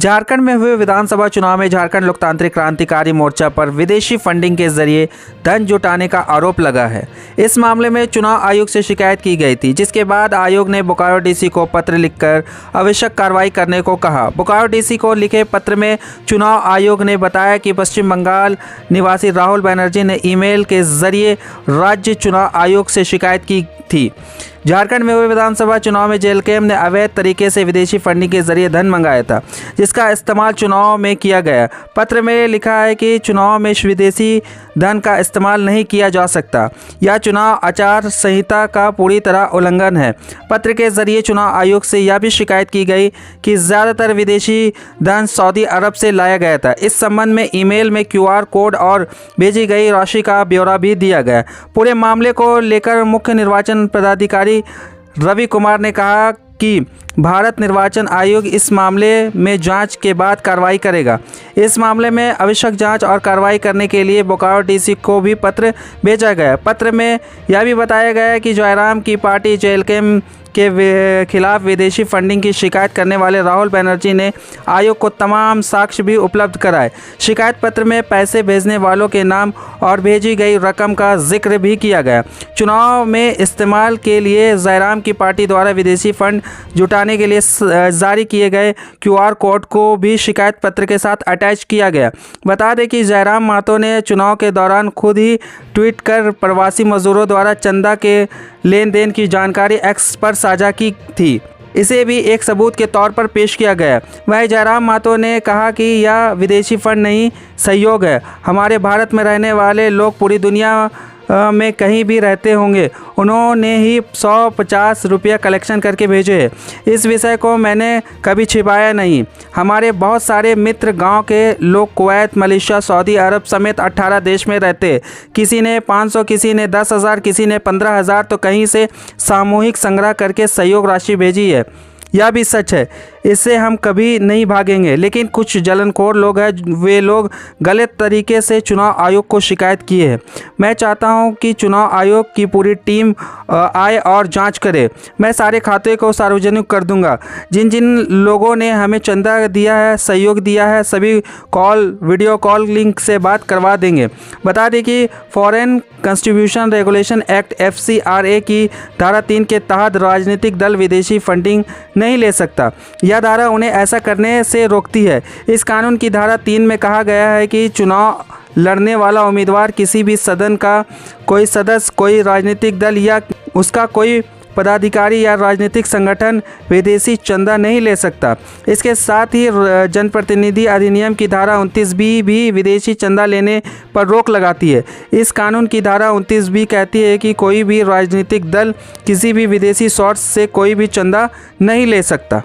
झारखंड में हुए विधानसभा चुनाव में झारखंड लोकतांत्रिक क्रांतिकारी मोर्चा पर विदेशी फंडिंग के जरिए धन जुटाने का आरोप लगा है। इस मामले में चुनाव आयोग से शिकायत की गई थी, जिसके बाद आयोग ने बोकारो डीसी को पत्र लिखकर आवश्यक कार्रवाई करने को कहा। बोकारो डीसी को लिखे पत्र में चुनाव आयोग ने बताया कि पश्चिम बंगाल निवासी राहुल बनर्जी ने ईमेल के जरिए राज्य चुनाव आयोग से शिकायत की थी। झारखंड में हुए विधानसभा चुनाव में जेएलके ने अवैध तरीके से विदेशी फंडिंग के जरिए धन मंगाया था, जिसका इस्तेमाल चुनाव में किया गया। पत्र में लिखा है कि चुनाव में विदेशी धन का इस्तेमाल नहीं किया जा सकता। यह चुनाव आचार संहिता का पूरी तरह उल्लंघन है। पत्र के जरिए चुनाव आयोग से यह भी शिकायत की गई कि ज़्यादातर विदेशी धन सऊदी अरब से लाया गया था। इस संबंध में ईमेल में QR कोड और भेजी गई राशि का ब्यौरा भी दिया गया। पूरे मामले को लेकर मुख्य निर्वाचन पदाधिकारी रवि कुमार ने कहा कि भारत निर्वाचन आयोग इस मामले में जांच के बाद कार्रवाई करेगा। इस मामले में आवश्यक जांच और कार्रवाई करने के लिए बोकारो डीसी को भी पत्र भेजा गया। पत्र में यह भी बताया गया है कि जयराम की पार्टी जेएलके के खिलाफ विदेशी फंडिंग की शिकायत करने वाले राहुल बनर्जी ने आयोग को तमाम साक्ष्य भी उपलब्ध कराए। शिकायत पत्र में पैसे भेजने वालों के नाम और भेजी गई रकम का जिक्र भी किया गया। चुनाव में इस्तेमाल के लिए जयराम की पार्टी द्वारा विदेशी फंड जुटाने के लिए जारी किए गए QR कोड को भी शिकायत पत्र के साथ अटैच किया गया। बता दें कि जयराम महतो ने चुनाव के दौरान खुद ही ट्वीट कर प्रवासी मजदूरों द्वारा चंदा के लेन देन की जानकारी X पर साझा की थी। इसे भी एक सबूत के तौर पर पेश किया गया। वहीं जयराम महतो ने कहा कि यह विदेशी फंड नहीं, सहयोग है। हमारे भारत में रहने वाले लोग पूरी दुनिया में कहीं भी रहते होंगे, उन्होंने ही 150 रुपया कलेक्शन करके भेजे हैं। इस विषय को मैंने कभी छिपाया नहीं। हमारे बहुत सारे मित्र गांव के लोग कुवैत, मलेशिया, सऊदी अरब समेत 18 देश में रहते। किसी ने 500, किसी ने 10,000, किसी ने 15,000 तो कहीं से सामूहिक संग्रह करके सहयोग राशि भेजी है। यह भी सच है, इससे हम कभी नहीं भागेंगे। लेकिन कुछ जलनखोर लोग हैं, वे लोग गलत तरीके से चुनाव आयोग को शिकायत किए हैं। मैं चाहता हूं कि चुनाव आयोग की पूरी टीम आए और जांच करे। मैं सारे खाते को सार्वजनिक कर दूंगा। जिन जिन लोगों ने हमें चंदा दिया है, सहयोग दिया है, सभी कॉल, वीडियो कॉल लिंक से बात करवा देंगे। बता दें कि foreign contribution regulation act FCRA की धारा 3 के तहत राजनीतिक दल विदेशी फंडिंग नहीं ले सकता। यह धारा उन्हें ऐसा करने से रोकती है। इस कानून की धारा 3 में कहा गया है कि चुनाव लड़ने वाला उम्मीदवार, किसी भी सदन का कोई सदस्य, कोई राजनीतिक दल या उसका कोई पदाधिकारी या राजनीतिक संगठन विदेशी चंदा नहीं ले सकता। इसके साथ ही जनप्रतिनिधि अधिनियम की धारा 29B भी विदेशी चंदा लेने पर रोक लगाती है। इस कानून की धारा 29B कहती है कि कोई भी राजनीतिक दल किसी भी विदेशी सोर्स से कोई भी चंदा नहीं ले सकता।